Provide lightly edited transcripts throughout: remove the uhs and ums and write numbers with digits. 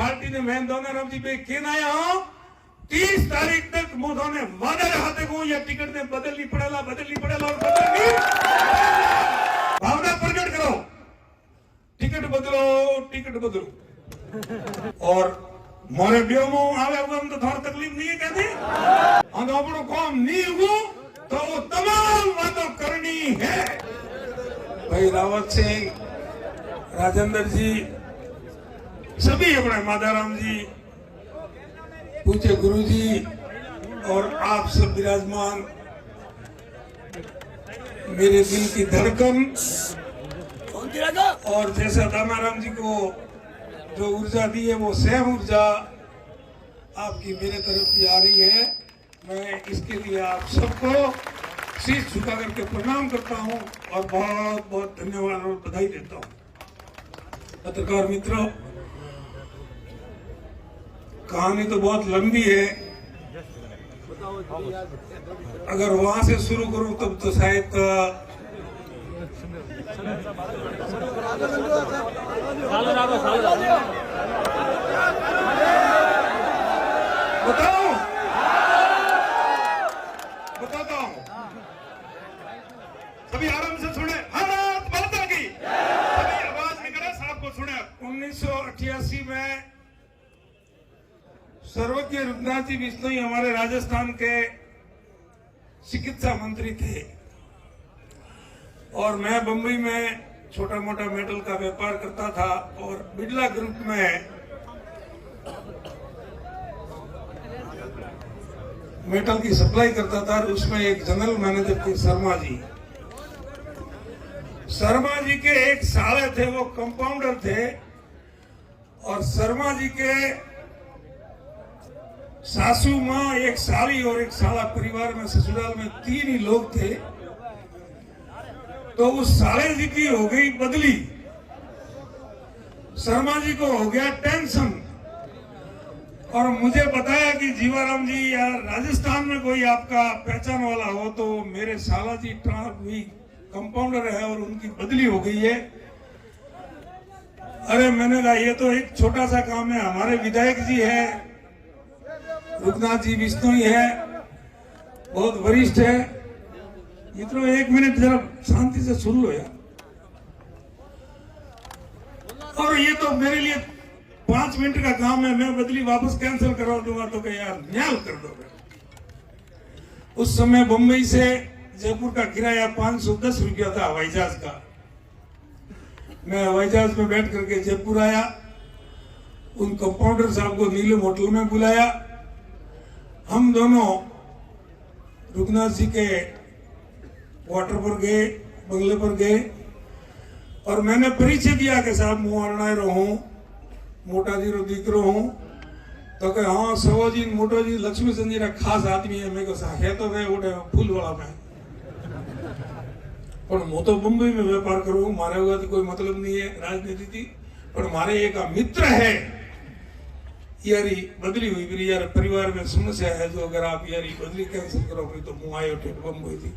Party ने मैं दोनों राम जी पे कहन आया हूं 30 तारीख तक मुझे वादा रहा देखो ये टिकट ने बदलनी पड़ेगा और बदलनी भावना प्रकट करो, टिकट बदलो और मोरे ब्योमो आवे हुए तो थोड़ा तकलीफ नहीं है कहते और अपनो काम नहीं हो तो वो तमाम बातों करनी है। भाई रावत सिंह, राजेंद्र जी, सभी अपने माधाराम जी, पूज्य गुरु जी और आप सब विराजमान, मेरे दिल की धड़कन और जैसा दानाराम जी को जो ऊर्जा दी है वो सेम ऊर्जा आपकी मेरे तरफ भी आ रही है। मैं इसके लिए आप सबको शीश झुका करके प्रणाम करता हूं और बहुत बहुत धन्यवाद और बधाई देता हूं। पत्रकार मित्रों, कहानी तो बहुत लंबी है, अगर वहां से शुरू करूं तब तो शायद बताता हूं, सभी आराम से सुने, भारत माता की, सभी आवाज निकले, सबको सुने। 1988 में सर्वज्ञ रुद्रनाथ जी बिश्नोई हमारे राजस्थान के चिकित्सा मंत्री थे और मैं बंबई में छोटा मोटा मेटल का व्यापार करता था और बिरला ग्रुप में मेटल की सप्लाई करता था। उसमें एक जनरल मैनेजर थे शर्मा जी के एक साले थे, वो कंपाउंडर थे और शर्मा जी के सासू माँ, एक साली और एक साला, परिवार में ससुराल में 3 ही लोग थे। तो उस साले जी की हो गई बदली, शर्मा जी को हो गया टेंशन और मुझे बताया कि जीवाराम जी यार राजस्थान में कोई आपका पहचान वाला हो तो मेरे साला जी भी कंपाउंडर है और उनकी बदली हो गई है। अरे मैंने कहा ये तो एक छोटा सा काम है, हमारे विधायक जी है, रुद्रनाथ जी बिश्नोई है, बहुत वरिष्ठ है, ये तो 1 मिनट जरा शांति से सुन लो यार। और ये तो मेरे लिए 5 मिनट का काम है, मैं बदली वापस कैंसिल करवा दूंगा तो क्या यार न्याल कर दोगे। उस समय बंबई से जयपुर का किराया 510 रुपया था हवाई जहाज का। मैं हवाई जहाज में बैठ करके जयपुर आया, उन कंपाउंडर साहब को नीलम होटल में बुलाया, हम दोनों रुद्रनाथ जी के क्वार्टर पर गए, बंगले पर गए और मैंने परिचय दिया कि साहब मुँह अरणायरो हूँ, मोटा जी रो दीकरो हूँ। तो कहे हाँ सवा जी मोटो जी लक्ष्मी चंद जी खास आदमी है। मैं है तो वे उठे फूल वाला में, पर मैं तो मुंबई में व्यापार करूँ, मारे हुआ तो कोई मतलब नहीं है राजनीति थी, पर मारे एक मित्र है यारी बदली हुई मेरी यार परिवार में समस्या है, जो अगर आप यारी बदली कैंसिल करोगे तो मुँह आयो ठेठ बम्बई थी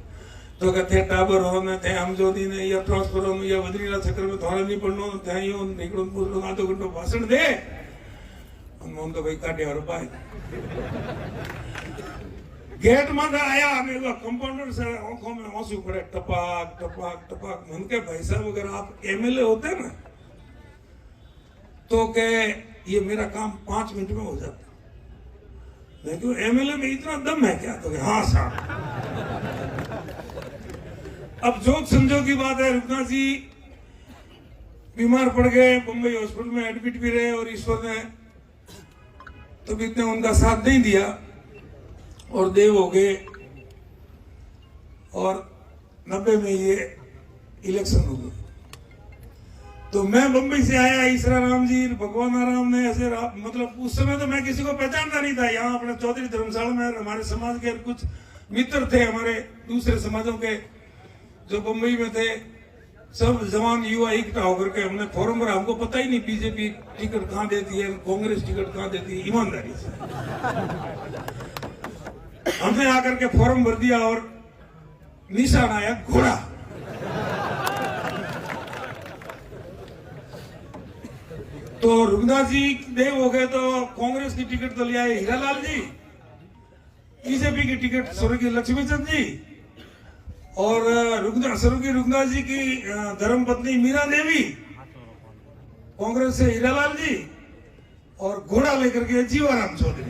तो कहते टाबर हो न थे हम जो दी ने या ट्रांसफर हो या बदली ना चक्कर में थोड़ा नहीं पड़नो थे यो निकलो पूरो आधो घंटो भाषण दे हम तो भाई काटे और पाए गेट में आया, हमें वो कंपाउंडर से आंखों में आंसू पड़े, टपाक टपाक टपाक। मन के भाई साहब अगर आप एमएलए होते ना तो के ये मेरा काम 5 मिनट में हो जाता। मैं क्यों एमएलए में इतना दम है क्या? तो हाँ साहब। अब जोक संजोग की बात है, रुद्रनाथ जी बीमार पड़ गए, बंबई हॉस्पिटल में एडमिट भी रहे और ईश्वर ने तो इतने उनका साथ नहीं दिया और देव हो गए और 90 में ये इलेक्शन हो गई। तो मैं बंबई से आया, ईश्वरा राम जी, भगवान राम ने ऐसे मतलब उस समय तो मैं किसी को पहचानता नहीं था। यहाँ अपने चौधरी धर्मशाला में हमारे समाज के कुछ मित्र थे, हमारे दूसरे समाजों के जो बंबई में थे, सब जवान युवा इकट्ठा होकर के हमने फॉर्म भरा। हमको पता ही नहीं बीजेपी टिकट कहाँ देती है, कांग्रेस टिकट कहाँ देती है, ईमानदारी से हमने आकर के फॉर्म भर दिया और निशान आया घोड़ा। तो रुगनाथ जी देव हो गए तो कांग्रेस की टिकट तो ले आए हीरालाल जी, बीजेपी की टिकट स्वर्गीय लक्ष्मीचंद जी, और स्वर्गीय रुगनाथ जी की धर्मपत्नी मीरा देवी, कांग्रेस से हीरालाल जी, और घोड़ा लेकर के जीवाराम चौधरी।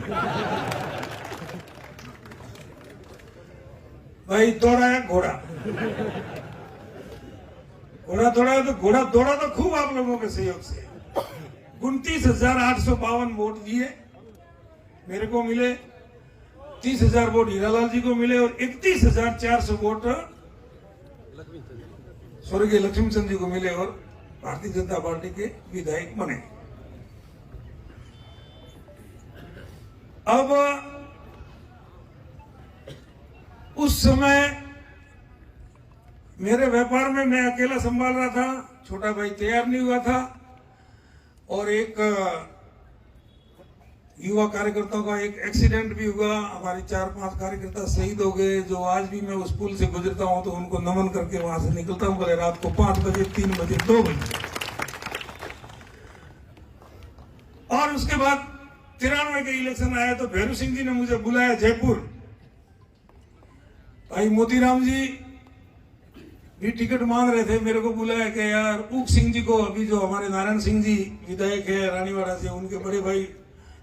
भाई दौड़ा है घोड़ा, घोड़ा दौड़ा तो घोड़ा दौड़ा तो खूब आप लोगों के सहयोग से। 29,852 वोट दिए मेरे को मिले, 30,000 वोट हीरालाल जी को मिले, और 31,400 वोट स्वर्गीय लक्ष्मीचंद जी को मिले, और भारतीय जनता पार्टी के विधायक बने। अब उस समय मेरे व्यापार में मैं अकेला संभाल रहा था, छोटा भाई तैयार नहीं हुआ था, और एक युवा कार्यकर्ताओं का एक एक्सीडेंट भी हुआ। हमारे 4-5 कार्यकर्ता शहीद हो गए, जो आज भी मैं उस पुल से गुजरता हूं तो उनको नमन करके वहां से निकलता हूं, भले रात को 5 बजे, 3 बजे, 2 बजे। और उसके बाद 93 के इलेक्शन आया तो भैरू सिंह जी ने मुझे बुलाया जयपुर। भाई मोतीराम जी भी टिकट मांग रहे थे, मेरे को बुलाया कि यार ऊक सिंह जी को, अभी जो हमारे नारायण सिंह जी विधायक है रानीवाड़ा से, उनके बड़े भाई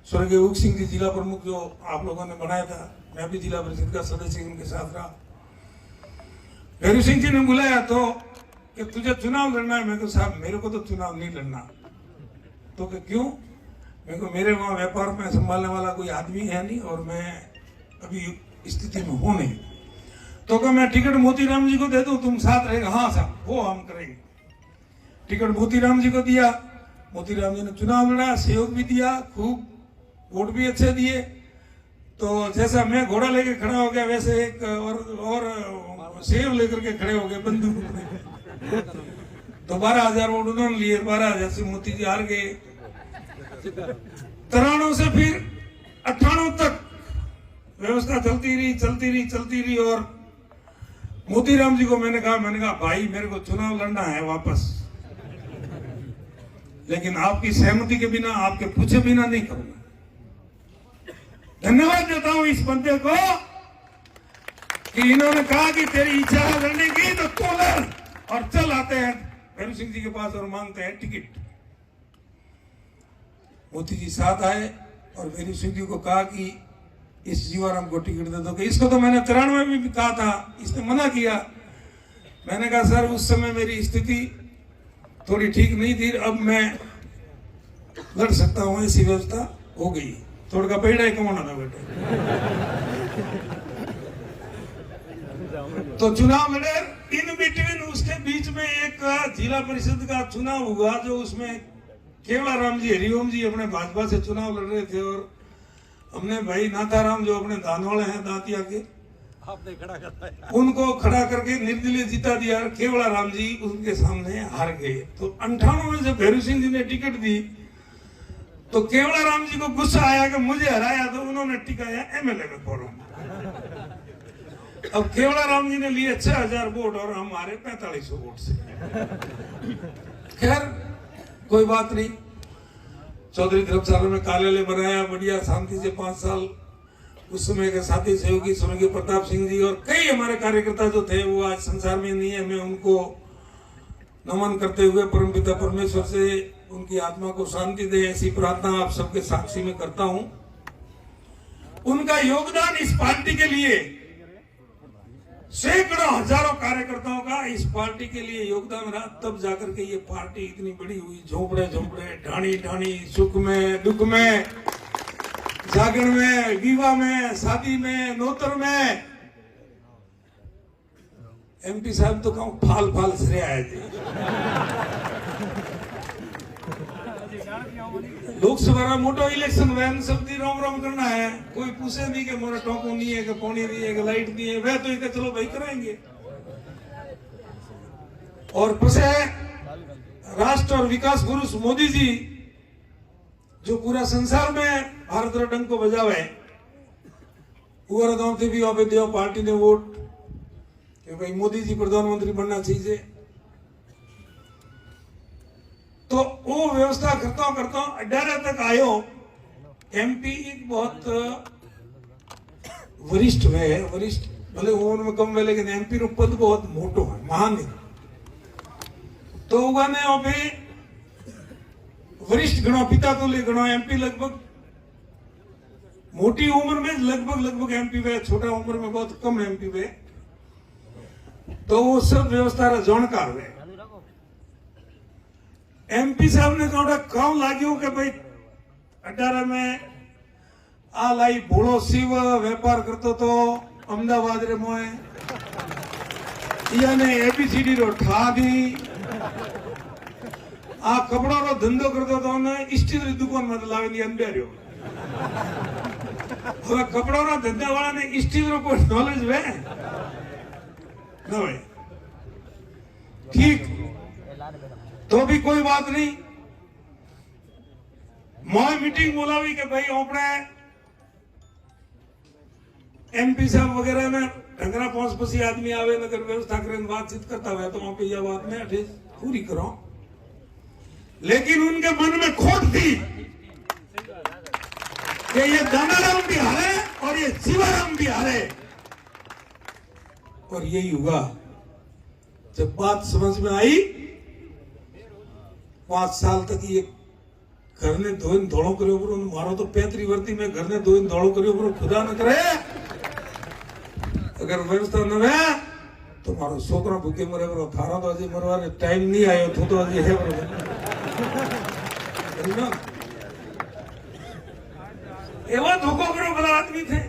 स्वर्गीय ऊक सिंह जी जिला प्रमुख जो आप लोगों ने बनाया था, मैं भी जिला परिषद का सदस्य उनके साथ रहा। भैरू सिंह जी ने बुलाया तो कि तुझे चुनाव लड़ना है। मैं कहा साहब मेरे को तो चुनाव नहीं लड़ना। तो कि क्यों? मैं को मेरे वहां व्यापार में संभालने वाला कोई आदमी है नहीं, और मैं अभी स्थिति में हूं नहीं। तो क्या मैं टिकट मोतीराम जी को दे दूं, तुम साथ रहेगा? हाँ साहब वो हम करेंगे। टिकट मोतीराम जी को दिया, मोतीराम जी ने चुनाव लड़ा, सहयोग भी दिया, खूब वोट भी अच्छे दिए। तो जैसा मैं घोड़ा लेके खड़ा हो गया, वैसे एक और सेव लेकर के खड़े हो गए बंदूक में। तो 12,000 वोट उन्होंने लिए, 12,000 से मोती जी हार गए। 93 से फिर 98 तक व्यवस्था चलती रही, और मोतीराम जी को मैंने कहा भाई मेरे को चुनाव लड़ना है वापस, लेकिन आपकी सहमति के बिना, आपके पूछे बिना नहीं करूंगा। धन्यवाद देता हूं इस बंदे को कि इन्होंने कहा कि तेरी इच्छा है लड़ने की तो तू लड़, और चल आते हैं भैरू सिंह जी के पास और मांगते हैं टिकट। मोती जी साथ आए और भैरू सिंह जी को कहा कि इस जीवाराम को टिकट दे दो। इसको तो मैंने 93 में भी कहा था, इसने मना किया। मैंने कहा सर उस समय मेरी स्थिति थोड़ी ठीक नहीं थी, अब मैं लड़ सकता हूं, ऐसी व्यवस्था हो गई। थोड़ा का पेड़ है कमाना था बेटे। तो चुनाव लड़े। इन बिटवीन उसके बीच में एक जिला परिषद का चुनाव हुआ, जो उसमें केवलाराम जी हरिओम जी अपने भाजपा से चुनाव लड़ रहे थे, और हमने भाई नाथाराम जो अपने दानवाड़े हैं दांतिया के, आपने खड़ा करता उनको खड़ा करके निर्दलीय जीता दिया। केवलाराम जी उनके सामने हार गए। तो 98 में जब भैरू सिंह जी ने टिकट दी तो केवलाराम जी को गुस्सा आया कि मुझे हराया, तो उन्होंने टिकाया एमएलए में फॉर्म। अब केवलाराम जी ने लिए 6,000 वोट और हम हारे 4500 वोट से। खैर कोई बात नहीं, चौधरी धर्मशाला में कार्यालय बनाया, बढ़िया शांति से 5 साल। उस समय के साथी सहयोगी स्वर्गीय प्रताप सिंह जी और कई हमारे कार्यकर्ता जो थे वो आज संसार में नहीं है। मैं उनको नमन करते हुए परमपिता परमेश्वर से उनकी आत्मा को शांति दे ऐसी प्रार्थना आप सबके साक्षी में करता हूं। उनका योगदान इस पार्टी के लिए, सैकड़ों हजारों कार्यकर्ताओं का इस पार्टी के लिए योगदान रहा, तब जाकर के ये पार्टी इतनी बड़ी हुई। झोंपड़े झोंपड़े, ढाणी ढाणी, सुख में दुख में, जागरण में, विवाह में, शादी में, नौतर में। एमपी साहब तो कहूं फाल फाल श्रेय आए थे। लोकसभा का मोटो इलेक्शन वैन सब दी रोम रोम करना है, कोई पूछे नहीं कि मोरा टोको नहीं है कि पानी नहीं है कि लाइट नहीं है, वह तो इधर चलो भाई कराएंगे। और पसे राष्ट्र और विकास पुरुष मोदी जी जो पूरा संसार में भारत रत्न को बजावे, उवर गांव से भी वहां देव पार्टी ने वोट कि भाई मोदी जी प्रधानमंत्री बनना चाहिए। तो वो व्यवस्था करता करता 18 तक आयो। एमपी एक बहुत वरिष्ठ है, वरिष्ठ भले उम्र में कम है लेकिन एमपी रो पद बहुत मोटो है, महान है। तो उगाने अभी वरिष्ठ गणो, पिता तो ले गणो, एमपी लगभग मोटी उम्र में लगभग एमपी वे, छोटा उम्र में बहुत कम एमपी वे। तो वो सब व्यवस्था रा जानकार है। एमपी साहब ने थोड़ा काम लाग्यो कि भाई 18 में आ लाई भोळो शिव व्यापार करतो तो अमदावाद रे मोए याने एबीसीडी रो ठादी आ कपड़ा रो धंधो करतो तो ने स्टील री दुकान में लावी अंबेरियो। હવે કપડાના ધંધા વાળાને સ્ટીલ નો કોઈ નોલેજ વે ન હોય, ठीक तो भी कोई बात नहीं। मोय मीटिंग बोलावी कि भाई अपने एमपी साहब वगैरह में ढंगरा 5-5 आदमी आवे नगर व्यवस्था करें बातचीत करता हुआ तो वहां पे यह बात में अठे पूरी करो। लेकिन उनके मन में खोट थी कि ये दानाराम भी हारे और ये शिवाराम भी हारे। और यही हुआ। जब बात समझ में आई 5 साल तक ये घर ने धोइन धोड़ो करो पर मारो तो 35 वर्ती में घर ने धोइन धोड़ो करो पर खुदा न करे अगर व्यवस्था न है तो मारो छोकरा भूखे मरे पर थारा तो अजी मरवाने टाइम नहीं आयो तो अजी है एवा धोखो करो भला आदमी थे।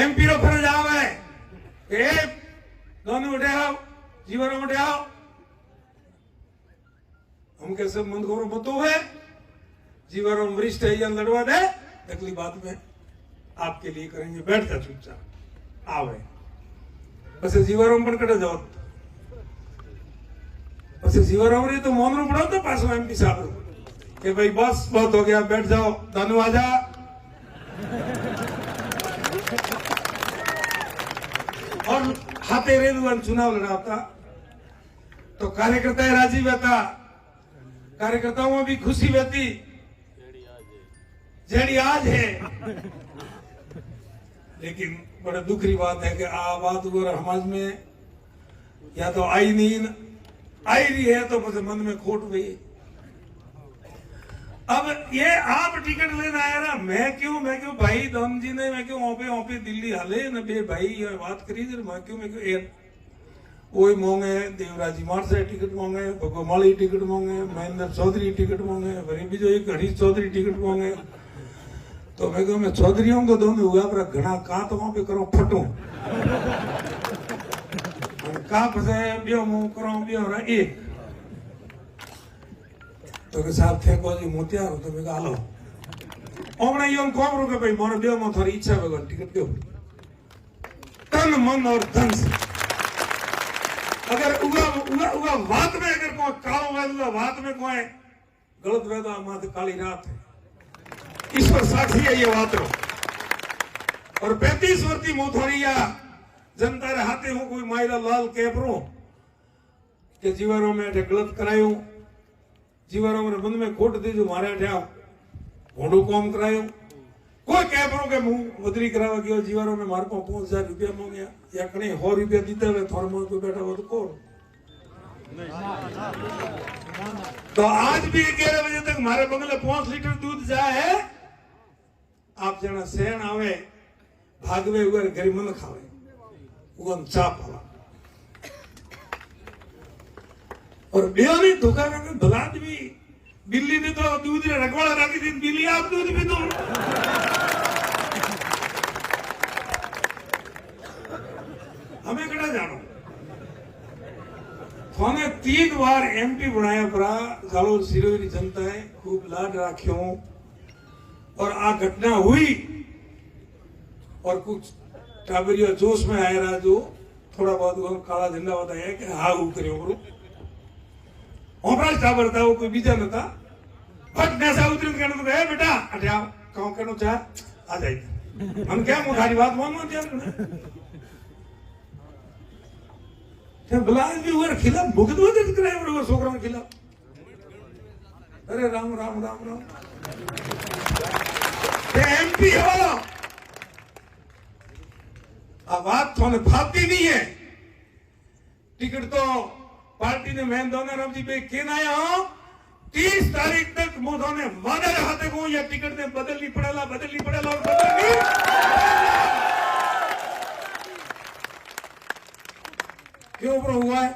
एमपी रो फरज आवे ए दोनों उठे आओ जीवन उठे आओ हम कैसे मंद घोर मतो है जीवन वरिष्ठ है या लड़वा दे अगली बात में आपके लिए करेंगे। बैठ जा चुपचाप आवे बस जीवाराम पण कटे जाओ बस जीवाराम रे तो मौन रो पड़ो तो पासो एमपी साहब कि भाई बस बहुत हो गया बैठ जाओ दानू आजा। और हाथे रेलुआन चुनाव लड़ाता तो कार्यकर्ता राजी रहता, कार्यकर्ताओं में भी खुशी रहती जेडी आज है। लेकिन बड़ा दुख की बात है कि आ बात समाज में या तो आई नहीं आई रही है तो मुझे मन में खोट गई। अब ये आप टिकट लेना आया ना मैं क्यों भाई धन जी ने मैं क्यों ओपे दिल्ली हाले न बे भाई ये बात करी मैं क्यों वही मोंगे देवराजी मार से टिकट मोंगे भगोमाली टिकट मोंगे महेंद्र चौधरी टिकट मोंगे वरी भी जो एक हरीश चौधरी टिकट मोंगे तो मैं क्यों मैं चौधरी हूं तो दोनों हुआ पर घना का तो वहां पे करो फटू का फसे बियो मुंह करो बियो रा एक तो के साहब थे को जी मोतियार हो तो मैं आलो ओमने यों कोम रो के भाई मोर बियो मो थोड़ी इच्छा बगन टिकट दो तन मन और धन से अगर उगा बात में अगर कोई कालो वाला बात में कोई गलत वे तो माथे काली रात है ईश्वर साक्षी है ये बात रो। और 35 वर्ती मोथोरिया जनता रे हाथे हूं कोई मायरा लाल कैपरो के जीवनों में गलत करायो जीवनों में बंद में खोट दी जो मारे ठा घोड़ो कॉम करायो कोई कैपरो के मुंह बदली करावा गयो जीवनों में मार को 5000 रुपया मांगया या कने 100 रुपया दीते हुए थोड़ा मोह पे बैठा हुआ तो कौन। तो आज भी 11 बजे तक हमारे बंगले 5 लीटर दूध जाए आप जना सहन आवे भागवे उगर गरीब मन खावे उगन चाप हवा और बेनी धोखा करके भला आदमी बिल्ली ने तो दूध रे रखवाड़ा रखी थी बिल्ली आप दूध भी दो हमें कड़ा जानो थाने 3 बार एमपी बनाया परा जालोर सिरोरी जनता है खूब लाड राख्यो और आ घटना हुई और कुछ टाबरिया जोश में आया रहा जो थोड़ा बहुत काला झंडा बताया कि हाँ वो करियो करो टाबर था वो कोई बीजा न था बट नैसा उतरी कहने तो गए बेटा अठा कहूं कहनो चाह आ जाए हम क्या मुझे बात मानो क्या बुलाए भी हुए खिलाफ भुगत हुए कराए छोकरों के खिलाफ अरे राम राम राम राम एमपी हो आ बात थोने फापती नहीं है। टिकट तो पार्टी ने मैं दोनों राम जी पे केन आया हूं 30 तारीख तक मुझे ने वादा रहा थे को ये टिकट ने बदलनी पड़ेला और बदलनी क्यों पर हुआ है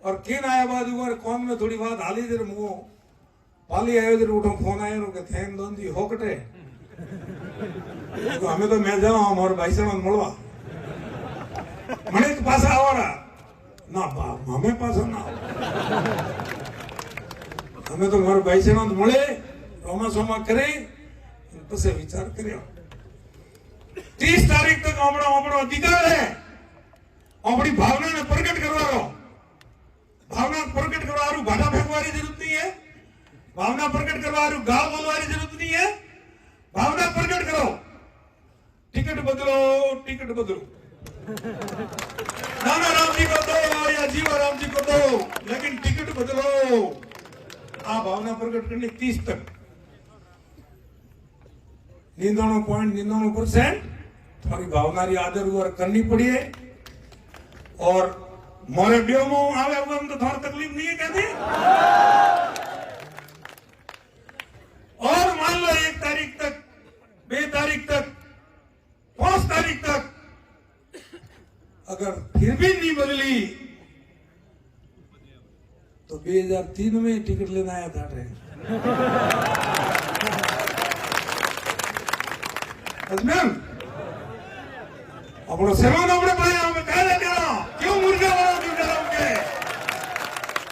और केन आया बाद हुआ कौन में थोड़ी बात हाली जर मुंह पाली आयो जर उठो फोन आयो के थेन दोन दी होकटे तो हमें तो मैं जाऊं हमारे भाई से મળવા મને તો પાછા આવવાના ના બાપ હમે પાછા ના हमें तो मारे भाई से મળે રોમા સોમા કરે પછી વિચાર કર્યો 30 તારીખ તક આપણો અધિકાર है अपनी भावना ने प्रकट करवारो भावना प्रकट करवारू भाटा फेंकवारी जरूरत नहीं है भावना प्रकट करवारू गाल बोलवारी जरूरत नहीं है भावना प्रकट करो टिकट बदलो नाना राम जी को दो या जीवा राम जी को दो लेकिन टिकट बदलो आ भावना प्रकट करनी 30 तक 99% थोड़ी भावना री आदर उदर करनी पड़ी है और मोरे ब्यो में आवे हुए तो थोड़ा तकलीफ नहीं है कहते और मान लो 1 तारीख तक 2 तारीख तक 5 तारीख तक अगर फिर भी नहीं बदली तो 2003 में टिकट लेना आया था अपना सेवन अपने भाई हमें कह रहे क्यों मुर्गा बनाओगे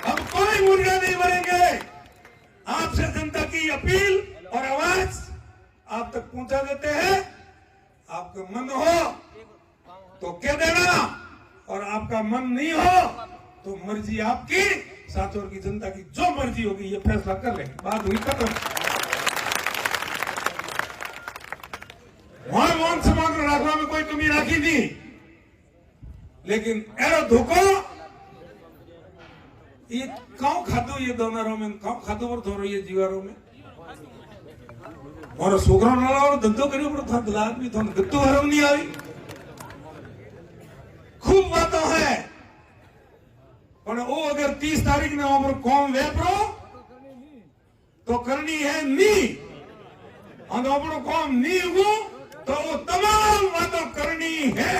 हम कोई मुर्गा नहीं बनेंगे आपसे जनता की अपील और आवाज आप तक पहुंचा देते हैं आपका मन हो तो कह देना और आपका मन नहीं हो तो मर्जी आपकी साचौर की जनता की जो मर्जी होगी ये फैसला कर ले बात हुई खत्म वहां मौन समाग्र राखवा में कोई कमी राखी थी लेकिन एरो धोखो ये कौन खादो ये दोनों में कौन खादो पर थोड़ो ये जीवारों में और सोकरा नाला और धंधो करियो पर था दलाल भी थोन गत्तो हरम नहीं आई खूब बातों है पर वो अगर 30 तारीख ने उम्र कौम वेपरो तो करनी है नहीं और अपनो कौम नहीं हो तो वो तमाम बातों करनी है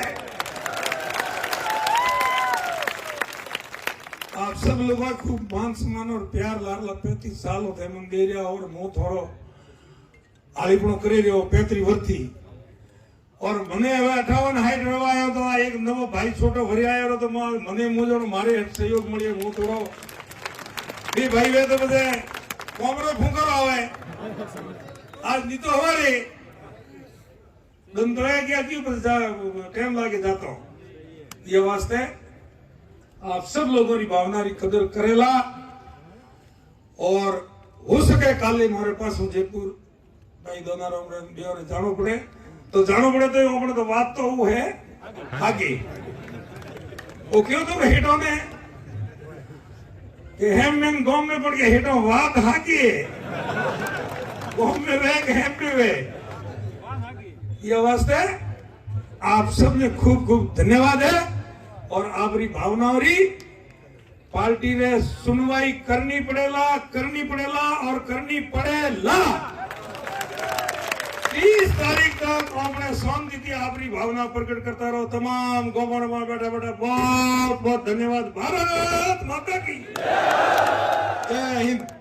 आप सब लोग खूब मान सम्मान और प्यार लार 35 साल होते मंदिर और मुंह थोड़ो आलीपणो करी रहो 35 वर्षी और मने હવે 58 હાઈટ રવા આવ્યો તો આ એક નવો ભાઈ છોટો ભરી આવ્યો તો મને મુજબ મારે સહયોગ મળ્યો હું થોડો બે ભાઈ વે તો બધે કોમરો ફૂંકરો આવે आज नहीं तो हमारे दंतोया क्या क्यों टाइम लागे जाता हूं ये वास्ते आप सब लोगों की भावना की कदर करेला और हो सके काले मारे पास हूँ जयपुर भाई दोनों जानो पड़े तो अपने तो बात तो वो है आगे वो क्यों तो हेटो ने कि हेम में गांव में पड़ के हेटो बात हाकी गांव में रह के हेम में वे ये वास्ते आप सबने खूब खूब धन्यवाद है और आपरी भावनाओं री पार्टी ने सुनवाई करनी पड़ेला और करनी पड़ेला 30 तारीख तक अपने शांति की आपरी भावना प्रकट करता रहो तमाम गोबर में बैठा बहुत बहुत धन्यवाद भारत माता की जय हिंद।